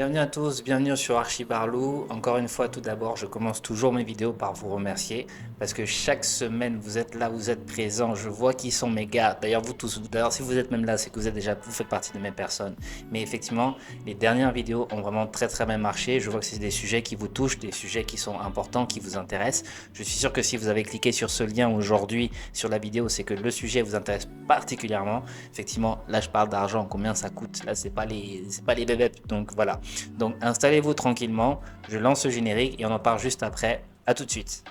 Bienvenue à tous, bienvenue sur Archibarlou. Encore une fois, tout d'abord, je commence toujours mes vidéos par vous remercier parce que chaque semaine, vous êtes là, vous êtes présents. Je vois qui sont mes gars. D'ailleurs, vous tous, d'ailleurs, si vous êtes même là, c'est que vous faites partie de mes personnes. Mais effectivement, les dernières vidéos ont vraiment très bien marché. Je vois que c'est des sujets qui vous touchent, des sujets qui sont importants, qui vous intéressent. Je suis sûr que si vous avez cliqué sur ce lien aujourd'hui sur la vidéo, c'est que le sujet vous intéresse particulièrement. Effectivement, là, je parle d'argent, combien ça coûte. Là, c'est pas les bébés. Donc voilà. Donc installez-vous tranquillement, je lance le générique et on en parle juste après. À tout de suite.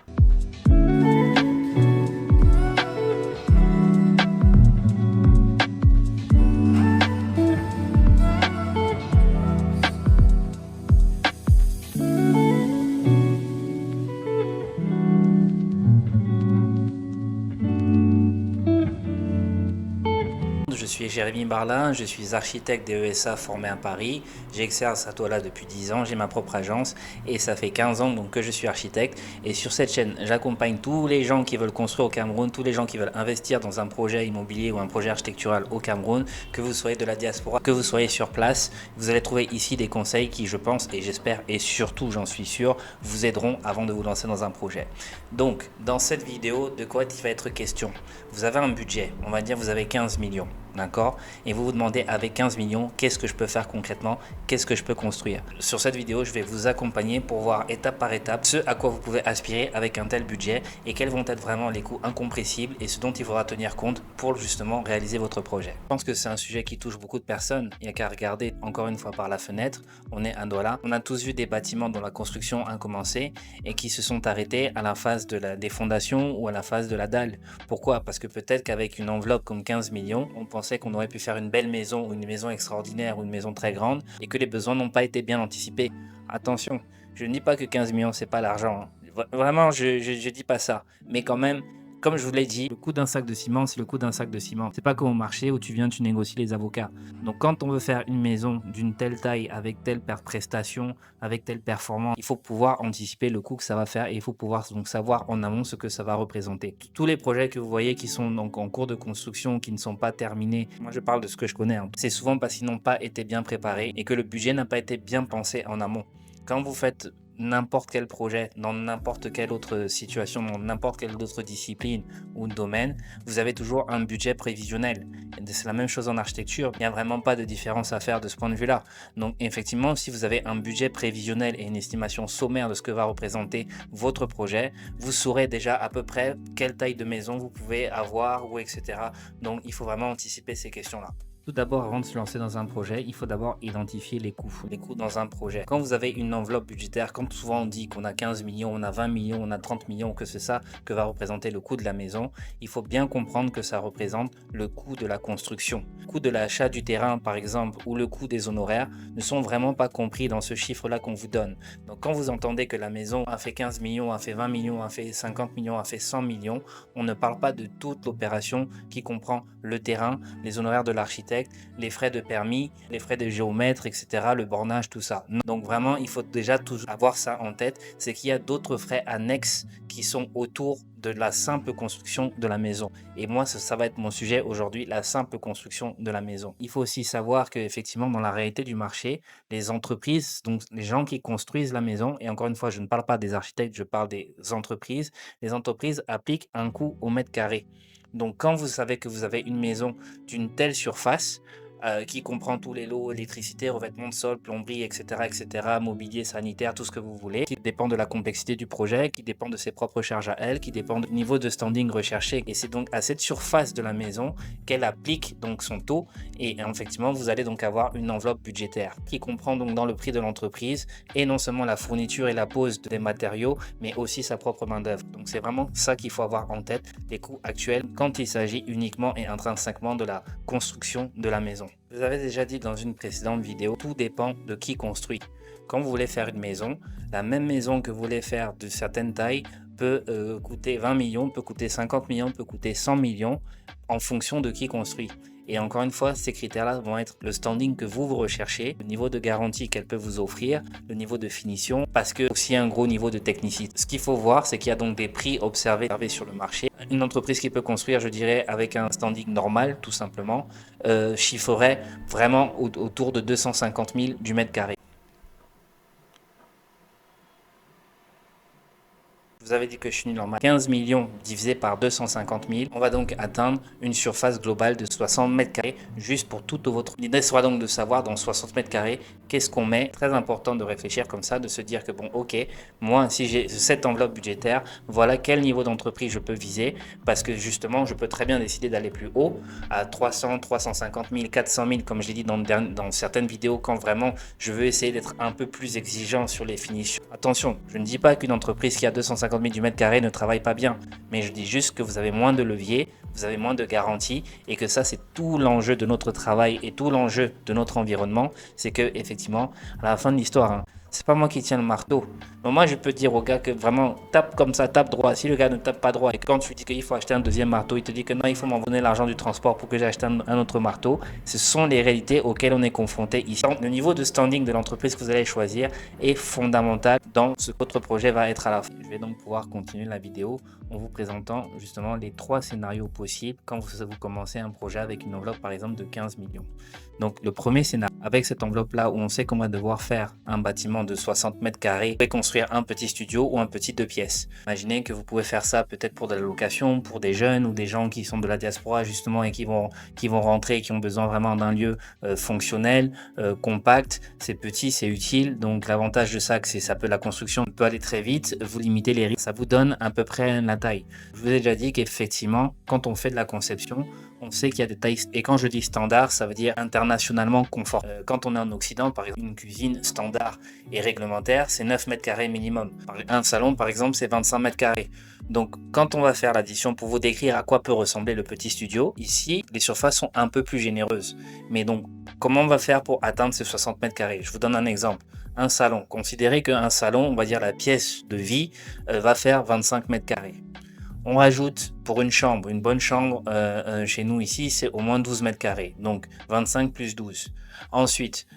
Je suis Jérémy Barlin, je suis architecte des ESA formé à Paris. J'exerce à Douala depuis 10 ans, j'ai ma propre agence et ça fait 15 ans donc que je suis architecte. Et sur cette chaîne, j'accompagne tous les gens qui veulent construire au Cameroun, tous les gens qui veulent investir dans un projet immobilier ou un projet architectural au Cameroun, que vous soyez de la diaspora, que vous soyez sur place. Vous allez trouver ici des conseils qui, je pense et j'espère et surtout j'en suis sûr, vous aideront avant de vous lancer dans un projet. Donc, dans cette vidéo, de quoi il va être question? Vous avez un budget, on va dire vous avez 15 millions. D'accord? Et vous vous demandez avec 15 millions, qu'est-ce que je peux faire concrètement? Qu'est-ce que je peux construire? Sur cette vidéo, je vais vous accompagner pour voir étape par étape ce à quoi vous pouvez aspirer avec un tel budget et quels vont être vraiment les coûts incompressibles et ce dont il faudra tenir compte pour justement réaliser votre projet. Je pense que c'est un sujet qui touche beaucoup de personnes. Il n'y a qu'à regarder encore une fois par la fenêtre. On est à Douala. On a tous vu des bâtiments dont la construction a commencé et qui se sont arrêtés à la phase des fondations ou à la phase de la dalle. Pourquoi? Parce que peut-être qu'avec une enveloppe comme 15 millions, on pensait qu'on aurait pu faire une belle maison ou une maison extraordinaire ou une maison très grande et que les besoins n'ont pas été bien anticipés. Attention, je ne dis pas que 15 millions c'est pas l'argent, hein. Vraiment, je dis pas ça. Mais quand même, comme je vous l'ai dit, le coût d'un sac de ciment, c'est le coût d'un sac de ciment. C'est pas comme au marché où tu viens, tu négocies les avocats. Donc quand on veut faire une maison d'une telle taille, avec telle prestation, avec telle performance, il faut pouvoir anticiper le coût que ça va faire et il faut pouvoir donc savoir en amont ce que ça va représenter. Tous les projets que vous voyez qui sont donc en cours de construction, qui ne sont pas terminés, moi je parle de ce que je connais, hein. C'est souvent parce qu'ils n'ont pas été bien préparés et que le budget n'a pas été bien pensé en amont. Quand vous faites n'importe quel projet, dans n'importe quelle autre situation, dans n'importe quelle autre discipline ou domaine, vous avez toujours un budget prévisionnel. C'est la même chose en architecture, il n'y a vraiment pas de différence à faire de ce point de vue-là. Donc effectivement, si vous avez un budget prévisionnel et une estimation sommaire de ce que va représenter votre projet, vous saurez déjà à peu près quelle taille de maison vous pouvez avoir ou etc. Donc il faut vraiment anticiper ces questions-là. Tout d'abord, avant de se lancer dans un projet, il faut d'abord identifier les coûts. Les coûts dans un projet. Quand vous avez une enveloppe budgétaire, quand souvent on dit qu'on a 15 millions, on a 20 millions, on a 30 millions, que c'est ça que va représenter le coût de la maison, il faut bien comprendre que ça représente le coût de la construction. Le coût de l'achat du terrain, par exemple, ou le coût des honoraires ne sont vraiment pas compris dans ce chiffre-là qu'on vous donne. Donc quand vous entendez que la maison a fait 15 millions, a fait 20 millions, a fait 50 millions, a fait 100 millions, on ne parle pas de toute l'opération qui comprend le terrain, les honoraires de l'architecte, les frais de permis, les frais de géomètre, etc., le bornage, tout ça. Donc vraiment, il faut déjà toujours avoir ça en tête, c'est qu'il y a d'autres frais annexes qui sont autour de la simple construction de la maison. Et moi, ça va être mon sujet aujourd'hui, la simple construction de la maison. Il faut aussi savoir qu'effectivement, dans la réalité du marché, les entreprises, donc les gens qui construisent la maison, et encore une fois, je ne parle pas des architectes, je parle des entreprises, les entreprises appliquent un coût au mètre carré. Donc, quand vous savez que vous avez une maison d'une telle surface, qui comprend tous les lots, électricité, revêtement de sol, plomberie, etc., mobilier, sanitaire, tout ce que vous voulez, qui dépend de la complexité du projet, qui dépend de ses propres charges à elle, qui dépend du niveau de standing recherché. Et c'est donc à cette surface de la maison qu'elle applique donc son taux. Et effectivement, vous allez donc avoir une enveloppe budgétaire qui comprend donc dans le prix de l'entreprise et non seulement la fourniture et la pose des matériaux, mais aussi sa propre main-d'œuvre. Donc c'est vraiment ça qu'il faut avoir en tête, les coûts actuels quand il s'agit uniquement et intrinsèquement de la construction de la maison. Je vous avais déjà dit dans une précédente vidéo, tout dépend de qui construit. Quand vous voulez faire une maison, la même maison que vous voulez faire de certaines tailles peut coûter 20 millions, peut coûter 50 millions, peut coûter 100 millions en fonction de qui construit. Et encore une fois, ces critères-là vont être le standing que vous recherchez, le niveau de garantie qu'elle peut vous offrir, le niveau de finition, parce que aussi un gros niveau de technicité. Ce qu'il faut voir, c'est qu'il y a donc des prix observés sur le marché. Une entreprise qui peut construire, je dirais, avec un standing normal, tout simplement, chiffrerait vraiment autour de 250 000 du mètre carré. vous avez dit que je suis nul en maths, 15 millions divisé par 250 000, on va donc atteindre une surface globale de 60 mètres carrés juste pour toute votre... L'idée sera donc de savoir dans 60 mètres carrés qu'est-ce qu'on met. Très important de réfléchir comme ça, de se dire que bon, ok, moi si j'ai cette enveloppe budgétaire, voilà quel niveau d'entreprise je peux viser, parce que justement je peux très bien décider d'aller plus haut, à 300, 350 000, 400 000, comme je l'ai dit dans certaines vidéos, quand vraiment je veux essayer d'être un peu plus exigeant sur les finitions. Attention, je ne dis pas qu'une entreprise qui a 250 000 du mètre carré ne travaille pas bien, mais je dis juste que vous avez moins de levier, vous avez moins de garanties, et que ça c'est tout l'enjeu de notre travail et tout l'enjeu de notre environnement, c'est que effectivement à la fin de l'histoire, hein, c'est pas moi qui tiens le marteau. Mais moi, je peux dire au gars que vraiment tape comme ça, tape droit. Si le gars ne tape pas droit et quand tu lui dis qu'il faut acheter un deuxième marteau, il te dit que non, il faut m'envoyer l'argent du transport pour que j'achète un autre marteau. Ce sont les réalités auxquelles on est confronté ici. Le niveau de standing de l'entreprise que vous allez choisir est fondamental dans ce que votre projet va être à la fin. Je vais donc pouvoir continuer la vidéo en vous présentant justement les 3 scénarios possibles quand vous commencez un projet avec une enveloppe par exemple de 15 millions. Donc le premier scénario, avec cette enveloppe là où on sait qu'on va devoir faire un bâtiment de 60 mètres carrés, vous pouvez construire un petit studio ou un petit 2 pièces. Imaginez que vous pouvez faire ça peut-être pour de la location, pour des jeunes ou des gens qui sont de la diaspora justement et qui vont rentrer et qui ont besoin vraiment d'un lieu fonctionnel, compact. C'est petit, c'est utile. Donc l'avantage de ça, c'est la construction peut aller très vite, vous limitez les risques, ça vous donne à peu près la taille. Je vous ai déjà dit qu'effectivement, quand on fait de la conception, on sait qu'il y a des tailles, et quand je dis standard, ça veut dire internationalement confort. Quand on est en Occident, par exemple, une cuisine standard et réglementaire, c'est 9 mètres carrés minimum. Un salon, par exemple, c'est 25 mètres carrés. Donc, quand on va faire l'addition pour vous décrire à quoi peut ressembler le petit studio, ici, les surfaces sont un peu plus généreuses. Mais donc, comment on va faire pour atteindre ces 60 mètres carrés? Je vous donne un exemple. Un salon. Considérez qu'un salon, on va dire la pièce de vie, va faire 25 mètres carrés. On rajoute pour une chambre, une bonne chambre chez nous ici, c'est au moins 12 mètres carrés. Donc 25 plus 12. Ensuite,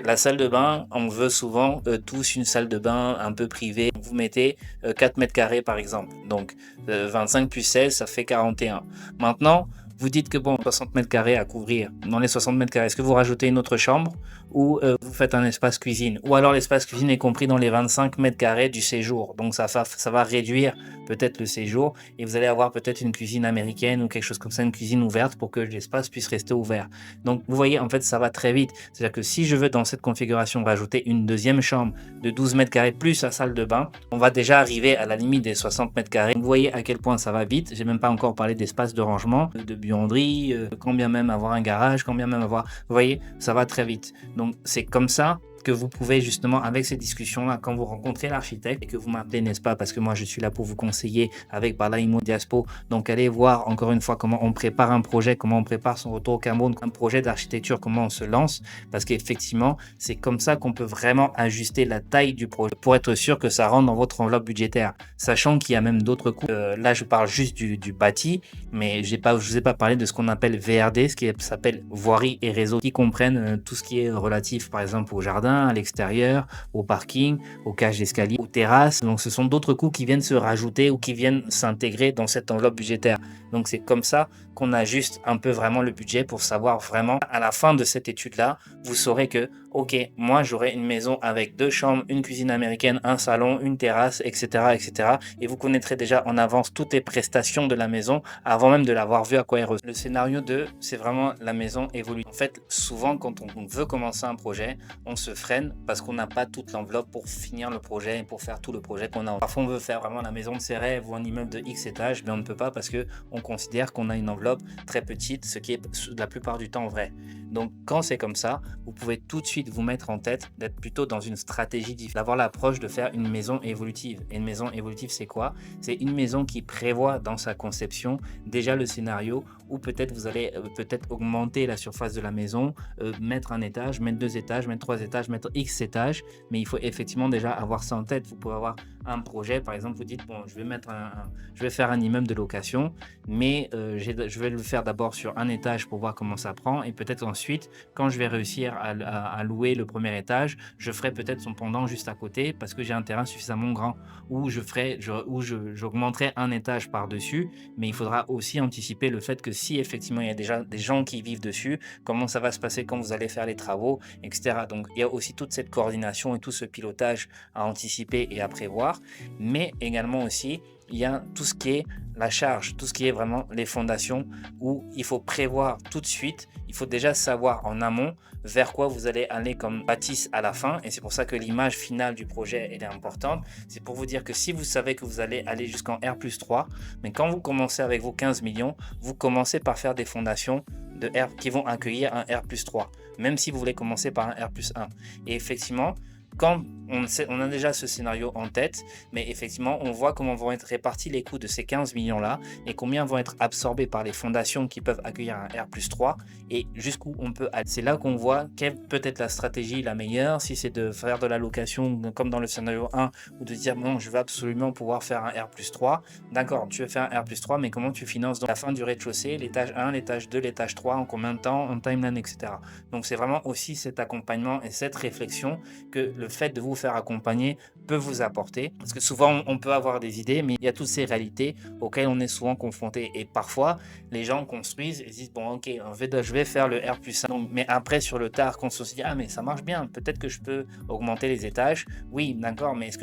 la salle de bain, on veut souvent tous une salle de bain un peu privée. Vous mettez 4 mètres carrés par exemple. Donc 25 plus 16, ça fait 41. Maintenant, vous dites que bon, 60 mètres carrés à couvrir. Dans les 60 mètres carrés, est-ce que vous rajoutez une autre chambre ou vous faites un espace cuisine? Ou alors l'espace cuisine est compris dans les 25 mètres carrés du séjour. Donc ça va réduire peut-être le séjour et vous allez avoir peut-être une cuisine américaine ou quelque chose comme ça, une cuisine ouverte pour que l'espace puisse rester ouvert. Donc vous voyez, en fait, ça va très vite. C'est-à-dire que si je veux dans cette configuration rajouter une deuxième chambre de 12 mètres carrés plus la salle de bain, on va déjà arriver à la limite des 60 mètres carrés. Vous voyez à quel point ça va vite. J'ai même pas encore parlé d'espace de rangement, de buanderie, quand bien même avoir un garage, quand bien même avoir... Vous voyez, ça va très vite. Donc c'est comme ça que vous pouvez justement avec ces discussions-là, quand vous rencontrez l'architecte et que vous m'appelez, n'est-ce pas, parce que moi je suis là pour vous conseiller avec Barla Imo Diaspo, donc allez voir encore une fois comment on prépare un projet, comment on prépare son retour au Cameroun, un projet d'architecture, comment on se lance, parce qu'effectivement c'est comme ça qu'on peut vraiment ajuster la taille du projet pour être sûr que ça rentre dans votre enveloppe budgétaire, sachant qu'il y a même d'autres coûts. Là je parle juste du bâti, mais je vous ai pas parlé de ce qu'on appelle VRD, ce qui s'appelle voirie et réseau, qui comprennent tout ce qui est relatif par exemple au jardin, à l'extérieur, au parking, aux cages d'escalier, aux terrasses. Donc ce sont d'autres coûts qui viennent se rajouter ou qui viennent s'intégrer dans cette enveloppe budgétaire. Donc c'est comme ça qu'on ajuste un peu vraiment le budget pour savoir vraiment à la fin de cette étude-là, vous saurez que ok, moi j'aurai une maison avec 2 chambres, une cuisine américaine, un salon, une terrasse, etc., etc. Et vous connaîtrez déjà en avance toutes les prestations de la maison avant même de l'avoir vu à quoi elle ressemble. Le scénario 2, c'est vraiment la maison évolue. En fait, souvent quand on veut commencer un projet, on se freine parce qu'on n'a pas toute l'enveloppe pour finir le projet et pour faire tout le projet qu'on a. Parfois on veut faire vraiment la maison de ses rêves ou un immeuble de X étages, mais on ne peut pas parce que on considère qu'on a une enveloppe très petite, ce qui est la plupart du temps vrai. Donc quand c'est comme ça, vous pouvez tout de suite vous mettre en tête d'être plutôt dans une stratégie différente, d'avoir l'approche de faire une maison évolutive. Et une maison évolutive, c'est quoi? C'est une maison qui prévoit dans sa conception déjà le scénario où peut-être vous allez peut-être augmenter la surface de la maison, mettre un étage, mettre 2 étages, mettre 3 étages, mettre X étages, mais il faut effectivement déjà avoir ça en tête. Vous pouvez avoir un projet, par exemple, vous dites bon, je vais faire un immeuble de location, mais je je vais le faire d'abord sur un étage pour voir comment ça prend et peut-être ensuite, quand je vais réussir à louer le premier étage, je ferai peut-être son pendant juste à côté parce que j'ai un terrain suffisamment grand où j'augmenterai un étage par-dessus, mais il faudra aussi anticiper le fait que si effectivement il y a déjà des gens qui vivent dessus, comment ça va se passer quand vous allez faire les travaux, etc. Donc il y a aussi toute cette coordination et tout ce pilotage à anticiper et à prévoir, mais également aussi il y a tout ce qui est la charge, tout ce qui est vraiment les fondations où il faut prévoir tout de suite, il faut déjà savoir en amont vers quoi vous allez aller comme bâtisse à la fin et c'est pour ça que l'image finale du projet elle est importante. C'est pour vous dire que si vous savez que vous allez aller jusqu'en R+3, mais quand vous commencez avec vos 15 millions, vous commencez par faire des fondations de R qui vont accueillir un R+3, même si vous voulez commencer par un R+1. Et effectivement, quand on a déjà ce scénario en tête, mais effectivement, on voit comment vont être répartis les coûts de ces 15 millions-là et combien vont être absorbés par les fondations qui peuvent accueillir un R+3 et jusqu'où on peut aller. C'est là qu'on voit quelle peut être la stratégie la meilleure, si c'est de faire de la location comme dans le scénario 1 ou de dire bon, je veux absolument pouvoir faire un R+3. D'accord, tu veux faire un R+3, mais comment tu finances donc la fin du rez-de-chaussée, l'étage 1, l'étage 2, l'étage 3, en combien de temps, en timeline, etc. Donc c'est vraiment aussi cet accompagnement et cette réflexion que le fait de vous faire accompagner peut vous apporter. Parce que souvent, on peut avoir des idées, mais il y a toutes ces réalités auxquelles on est souvent confronté. Et parfois, les gens construisent et disent, bon, ok, je vais faire le R+1. Donc, mais après, sur le tard, quand on se dit, ah, mais ça marche bien, peut-être que je peux augmenter les étages. Oui, d'accord, mais est-ce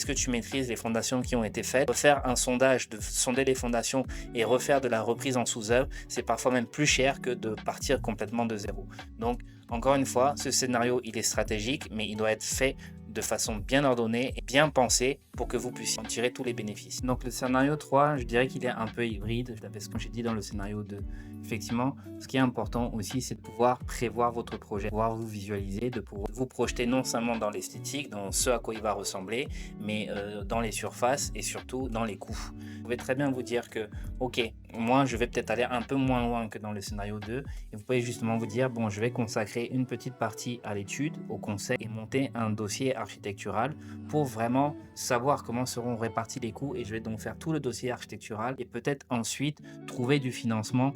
que tu maîtrises les fondations qui ont été faites? Refaire un sondage, de sonder les fondations et refaire de la reprise en sous-œuvre, c'est parfois même plus cher que de partir complètement de zéro. Donc, encore une fois, ce scénario, il est stratégique, mais il doit être fait de façon bien ordonnée et bien pensée pour que vous puissiez en tirer tous les bénéfices. Donc le scénario 3, je dirais qu'il est un peu hybride, parce que j'ai dit dans le scénario 2. Effectivement, ce qui est important aussi, c'est de pouvoir prévoir votre projet, de pouvoir vous visualiser, de pouvoir vous projeter non seulement dans l'esthétique, dans ce à quoi il va ressembler, mais dans les surfaces et surtout dans les coûts. Vous pouvez très bien vous dire que, ok, moi je vais peut-être aller un peu moins loin que dans le scénario 2, et vous pouvez justement vous dire, bon, je vais consacrer une petite partie à l'étude, au conseil, et monter un dossier architectural pour vraiment savoir comment seront répartis les coûts, et je vais donc faire tout le dossier architectural et peut-être ensuite trouver du financement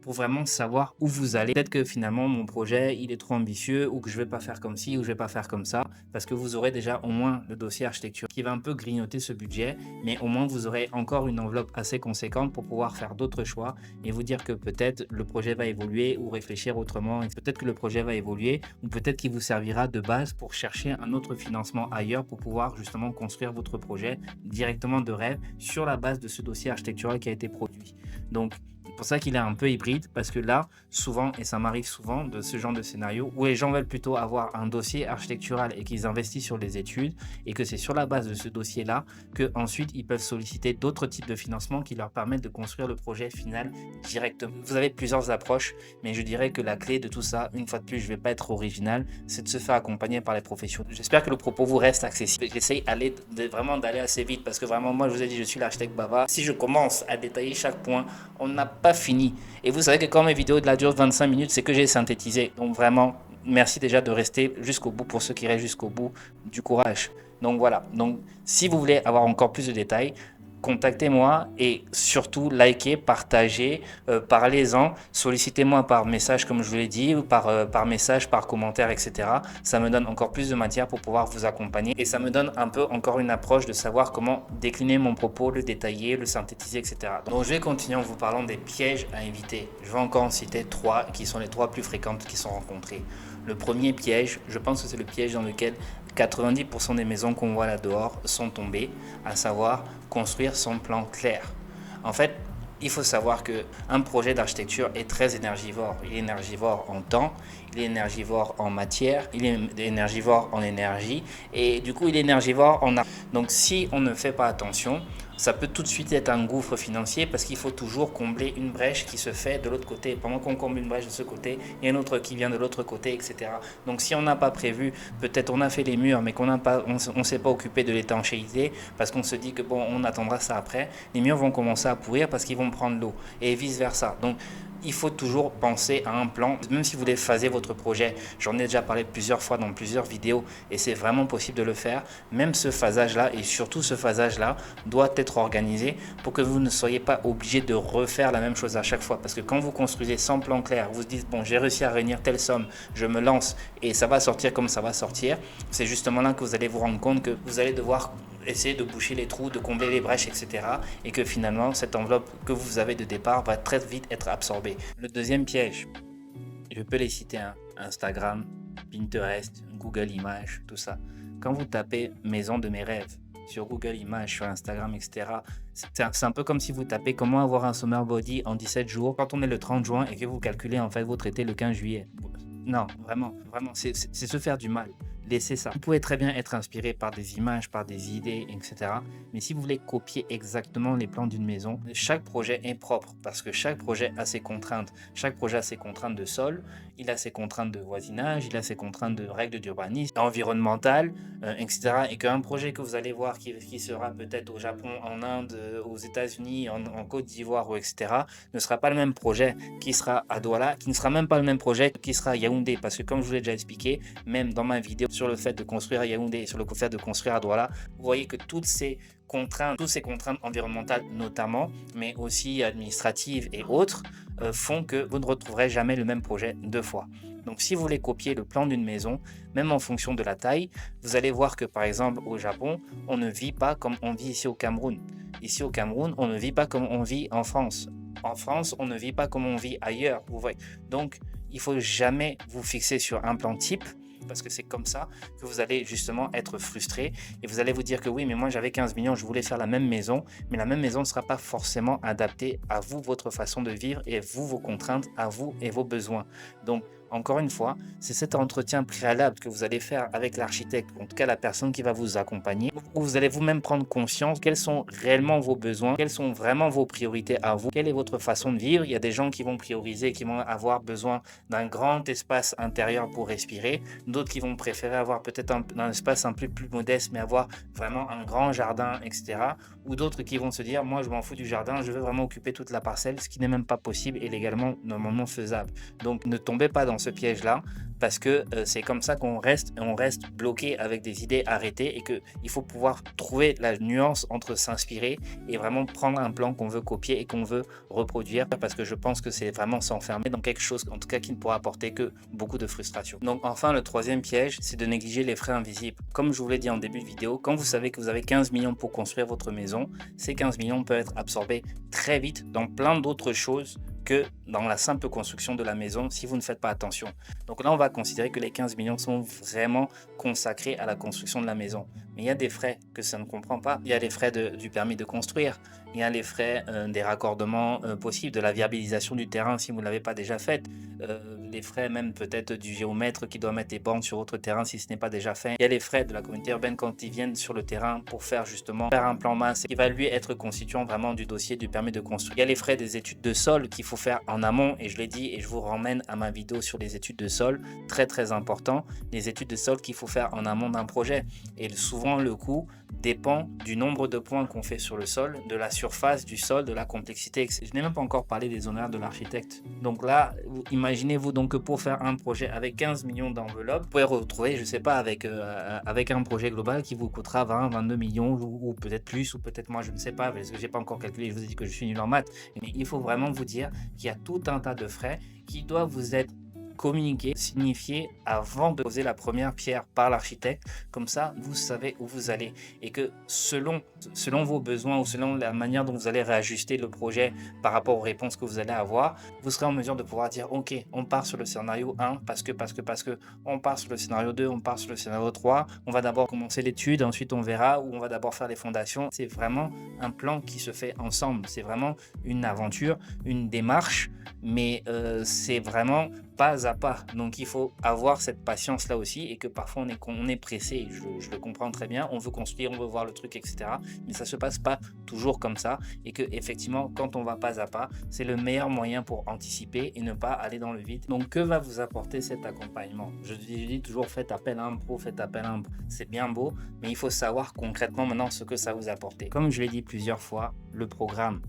pour vraiment savoir où vous allez. Peut-être que finalement mon projet il est trop ambitieux ou que je vais pas faire comme ci ou je vais pas faire comme ça, parce que vous aurez déjà au moins le dossier architecture qui va un peu grignoter ce budget, mais au moins vous aurez encore une enveloppe assez conséquente pour pouvoir faire d'autres choix et vous dire que peut-être le projet va évoluer ou réfléchir autrement, et peut-être que le projet va évoluer ou peut-être qu'il vous servira de base pour chercher un autre financement ailleurs pour pouvoir justement construire votre projet directement de rêve sur la base de ce dossier architectural qui a été produit. Donc c'est pour ça qu'il est un peu hybride, parce que là, souvent, et ça m'arrive souvent de ce genre de scénario, où les gens veulent plutôt avoir un dossier architectural et qu'ils investissent sur les études, et que c'est sur la base de ce dossier-là qu'ensuite ils peuvent solliciter d'autres types de financement qui leur permettent de construire le projet final directement. Vous avez plusieurs approches, mais je dirais que la clé de tout ça, une fois de plus, je ne vais pas être original, c'est de se faire accompagner par les professionnels. J'espère que le propos vous reste accessible. J'essaye vraiment d'aller assez vite, parce que vraiment, moi, je vous ai dit, je suis l'architecte bavard. Si je commence à détailler chaque point, on n'a pas fini. Et vous savez que quand mes vidéos de la durent 25 minutes, c'est que j'ai synthétisé. Donc vraiment, merci déjà de rester jusqu'au bout. Pour ceux qui restent jusqu'au bout, du courage. Donc voilà. Donc si vous voulez avoir encore plus de détails, contactez-moi et surtout likez, partagez, parlez-en, sollicitez-moi par message comme je vous l'ai dit, ou par message, par commentaire, etc. Ça me donne encore plus de matière pour pouvoir vous accompagner et ça me donne un peu encore une approche de savoir comment décliner mon propos, le détailler, le synthétiser, etc. Donc je vais continuer en vous parlant des pièges à éviter. Je vais encore en citer 3 qui sont les 3 plus fréquentes qui sont rencontrées. Le premier piège, je pense que c'est le piège dans lequel 90% des maisons qu'on voit là dehors sont tombées, à savoir construire sans plan clair. En fait, il faut savoir qu'un projet d'architecture est très énergivore. Il est énergivore en temps, il est énergivore en matière, il est énergivore en énergie et du coup il est énergivore en argent. Donc si on ne fait pas attention, ça peut tout de suite être un gouffre financier parce qu'il faut toujours combler une brèche qui se fait de l'autre côté. Pendant qu'on comble une brèche de ce côté, il y a une autre qui vient de l'autre côté, etc. Donc si on n'a pas prévu, peut-être on a fait les murs, mais qu'on n'a pas, on ne s'est pas occupé de l'étanchéité parce qu'on se dit que bon, on attendra ça après, les murs vont commencer à pourrir parce qu'ils vont prendre l'eau et vice versa. Donc il faut toujours penser à un plan, même si vous voulez phaser votre projet. J'en ai déjà parlé plusieurs fois dans plusieurs vidéos et c'est vraiment possible de le faire. Même ce phasage-là et surtout ce phasage-là doit être organisé pour que vous ne soyez pas obligé de refaire la même chose à chaque fois. Parce que quand vous construisez sans plan clair, vous vous dites, bon, j'ai réussi à réunir telle somme, je me lance et ça va sortir comme ça va sortir. C'est justement là que vous allez vous rendre compte que vous allez devoir essayer de boucher les trous, de combler les brèches, etc. Et que finalement, cette enveloppe que vous avez de départ va très vite être absorbée. Le deuxième piège, je peux les citer, hein, Instagram, Pinterest, Google Images, tout ça. Quand vous tapez maison de mes rêves sur Google Images, sur Instagram, etc., c'est un peu comme si vous tapez comment avoir un summer body en 17 jours quand on est le 30 juin et que vous calculez en fait votre été le 15 juillet. Non, vraiment, c'est se faire du mal. Laissez ça. Vous pouvez très bien être inspiré par des images, par des idées, etc. Mais si vous voulez copier exactement les plans d'une maison, chaque projet est propre parce que chaque projet a ses contraintes. Chaque projet a ses contraintes de sol, il a ses contraintes de voisinage, il a ses contraintes de règles d'urbanisme, environnementales, etc. Et qu'un projet que vous allez voir qui sera peut-être au Japon, en Inde, aux États-Unis, en Côte d'Ivoire, ou etc., ne sera pas le même projet qui sera à Douala, qui ne sera même pas le même projet qui sera à Yaoundé. Parce que comme je vous l'ai déjà expliqué, même dans ma vidéo sur le fait de construire à Yaoundé et sur le fait de construire à Douala, vous voyez que toutes ces contraintes environnementales notamment, mais aussi administratives et autres, font que vous ne retrouverez jamais le même projet deux fois. Donc si vous voulez copier le plan d'une maison, même en fonction de la taille, vous allez voir que par exemple au Japon, on ne vit pas comme on vit ici au Cameroun. Ici au Cameroun, on ne vit pas comme on vit en France. En France, on ne vit pas comme on vit ailleurs. Vous voyez. Donc, il faut jamais vous fixer sur un plan type parce que c'est comme ça que vous allez justement être frustré et vous allez vous dire que oui, mais moi j'avais 15 millions, je voulais faire la même maison, mais la même maison ne sera pas forcément adaptée à vous, votre façon de vivre et vous, vos contraintes, à vous et vos besoins. Donc, encore une fois, c'est cet entretien préalable que vous allez faire avec l'architecte, en tout cas la personne qui va vous accompagner, où vous allez vous-même prendre conscience quels sont réellement vos besoins, quelles sont vraiment vos priorités à vous, quelle est votre façon de vivre. Il y a des gens qui vont prioriser, qui vont avoir besoin d'un grand espace intérieur pour respirer, d'autres qui vont préférer avoir peut-être un espace un peu plus modeste, mais avoir vraiment un grand jardin, etc. Ou d'autres qui vont se dire, moi je m'en fous du jardin, je veux vraiment occuper toute la parcelle, ce qui n'est même pas possible et légalement normalement faisable. Donc ne tombez pas dans ce piège-là, parce que c'est comme ça qu'on reste bloqué avec des idées arrêtées et qu'il faut pouvoir trouver la nuance entre s'inspirer et vraiment prendre un plan qu'on veut copier et qu'on veut reproduire, parce que je pense que c'est vraiment s'enfermer dans quelque chose, en tout cas qui ne pourra apporter que beaucoup de frustration. Donc enfin, le troisième piège, c'est de négliger les frais invisibles. Comme je vous l'ai dit en début de vidéo, quand vous savez que vous avez 15 millions pour construire votre maison, ces 15 millions peuvent être absorbés très vite dans plein d'autres choses que dans la simple construction de la maison si vous ne faites pas attention. Donc là, on va considérer que les 15 millions sont vraiment consacrés à la construction de la maison. Mais il y a des frais que ça ne comprend pas. Il y a les frais du permis de construire. Il y a les frais des raccordements possibles, de la viabilisation du terrain si vous ne l'avez pas déjà fait. Les frais même peut-être du géomètre qui doit mettre des bornes sur votre terrain si ce n'est pas déjà fait. Il y a les frais de la communauté urbaine quand ils viennent sur le terrain pour faire un plan masse qui va lui être constituant vraiment du dossier du permis de construire. Il y a les frais des études de sol qu'il faut faire en amont, et je l'ai dit et je vous ramène à ma vidéo sur les études de sol, très important, les études de sol qu'il faut faire en amont d'un projet. Et souvent le coût dépend du nombre de points qu'on fait sur le sol, de la surface du sol, de la complexité. Je n'ai même pas encore parlé des honoraires de l'architecte. Donc là, imaginez-vous donc que pour faire un projet avec 15 millions d'enveloppes, vous pouvez retrouver, je sais pas, avec un projet global qui vous coûtera 20, 22 millions ou peut-être plus, ou peut-être moins, je ne sais pas, parce que j'ai pas encore calculé, je vous ai dit que je suis nul en maths. Mais il faut vraiment vous dire qu'il y a tout un tas de frais qui doivent vous être communiquer, signifier avant de poser la première pierre par l'architecte. Comme ça, vous savez où vous allez et que selon vos besoins ou selon la manière dont vous allez réajuster le projet par rapport aux réponses que vous allez avoir, vous serez en mesure de pouvoir dire ok, on part sur le scénario 1 parce que on part sur le scénario 2, on part sur le scénario 3, on va d'abord commencer l'étude, ensuite on verra, ou on va d'abord faire les fondations. C'est vraiment un plan qui se fait ensemble, c'est vraiment une aventure, une démarche, mais c'est vraiment pas à pas. Donc il faut avoir cette patience là aussi, et que parfois on est pressé, je le comprends très bien, on veut construire, on veut voir le truc, etc. Mais ça se passe pas toujours comme ça, et que effectivement quand on va pas à pas, c'est le meilleur moyen pour anticiper et ne pas aller dans le vide. Donc que va vous apporter cet accompagnement? Je dis toujours, faites appel à un pro, faites appel à un pro. C'est bien beau, mais il faut savoir concrètement maintenant ce que ça vous apporte. Comme je l'ai dit plusieurs fois, le programme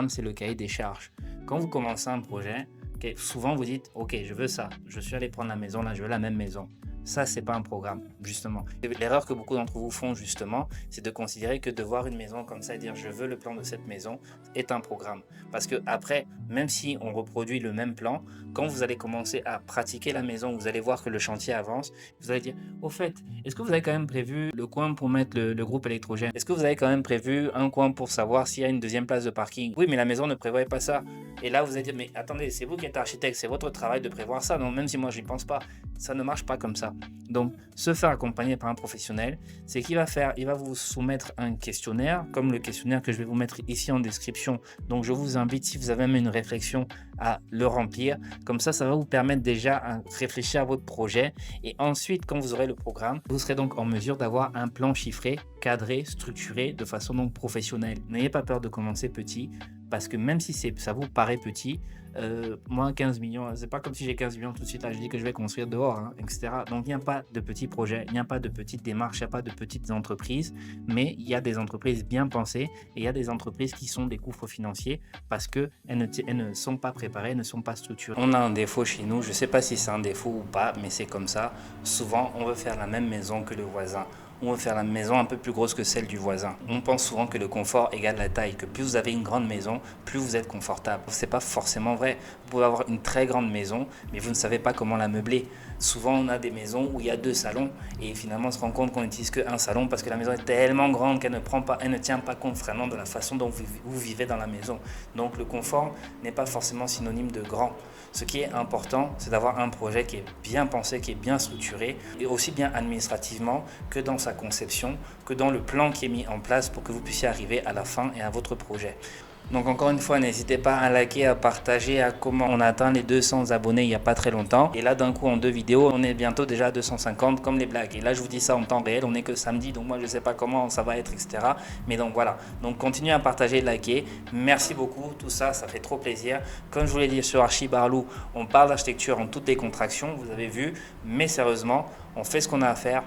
c'est le cahier des charges. Quand vous commencez un projet, ok, souvent vous dites, ok, je veux ça, je suis allé prendre la maison, là, je veux la même maison. Ça, c'est pas un programme, justement. L'erreur que beaucoup d'entre vous font, justement, c'est de considérer que de voir une maison comme ça et dire je veux le plan de cette maison est un programme. Parce que après, même si on reproduit le même plan, quand vous allez commencer à pratiquer la maison, vous allez voir que le chantier avance, vous allez dire, au fait, est-ce que vous avez quand même prévu le coin pour mettre le groupe électrogène? Est-ce que vous avez quand même prévu un coin pour savoir s'il y a une deuxième place de parking? Oui, mais la maison ne prévoyait pas ça. Et là, vous allez dire, mais attendez, c'est vous qui êtes architecte, c'est votre travail de prévoir ça. Donc, même si moi, je n'y pense pas, ça ne marche pas comme ça. Donc, se faire accompagner par un professionnel, c'est qu'il va faire, il va vous soumettre un questionnaire, comme le questionnaire que je vais vous mettre ici en description. Donc, je vous invite, si vous avez même une réflexion, à le remplir. Comme ça va vous permettre déjà à réfléchir à votre projet. Et ensuite, quand vous aurez le programme, vous serez donc en mesure d'avoir un plan chiffré, cadré, structuré, de façon donc professionnelle. N'ayez pas peur de commencer petit, parce que même si ça vous paraît petit, moi 15 millions, c'est pas comme si j'ai 15 millions tout de suite, là je dis que je vais construire dehors, hein, etc. Donc il n'y a pas de petits projets, il n'y a pas de petites démarches, il n'y a pas de petites entreprises, mais il y a des entreprises bien pensées et il y a des entreprises qui sont des gouffres financiers parce qu'elles ne sont pas préparées, elles ne sont pas structurées. On a un défaut chez nous, je ne sais pas si c'est un défaut ou pas, mais c'est comme ça. Souvent, on veut faire la même maison que le voisin. On veut faire la maison un peu plus grosse que celle du voisin. On pense souvent que le confort égale la taille, que plus vous avez une grande maison, plus vous êtes confortable. Ce n'est pas forcément vrai. Vous pouvez avoir une très grande maison, mais vous ne savez pas comment la meubler. Souvent, on a des maisons où il y a 2 salons et finalement, on se rend compte qu'on n'utilise qu'un salon parce que la maison est tellement grande qu'elle ne tient pas compte vraiment de la façon dont vous vivez dans la maison. Donc, le confort n'est pas forcément synonyme de grand. Ce qui est important, c'est d'avoir un projet qui est bien pensé, qui est bien structuré, et aussi bien administrativement que dans sa conception, que dans le plan qui est mis en place pour que vous puissiez arriver à la fin et à votre projet. Donc encore une fois, n'hésitez pas à liker, à partager, à comment on a atteint les 200 abonnés il n'y a pas très longtemps. Et là, d'un coup, en 2 vidéos, on est bientôt déjà à 250 comme les blagues. Et là, je vous dis ça en temps réel, on n'est que samedi, donc moi, je ne sais pas comment ça va être, etc. Mais donc voilà, donc continuez à partager, liker. Merci beaucoup, tout ça, ça fait trop plaisir. Comme je vous l'ai dit sur Archi Barlou, on parle d'architecture en toutes les contractions, vous avez vu. Mais sérieusement, on fait ce qu'on a à faire.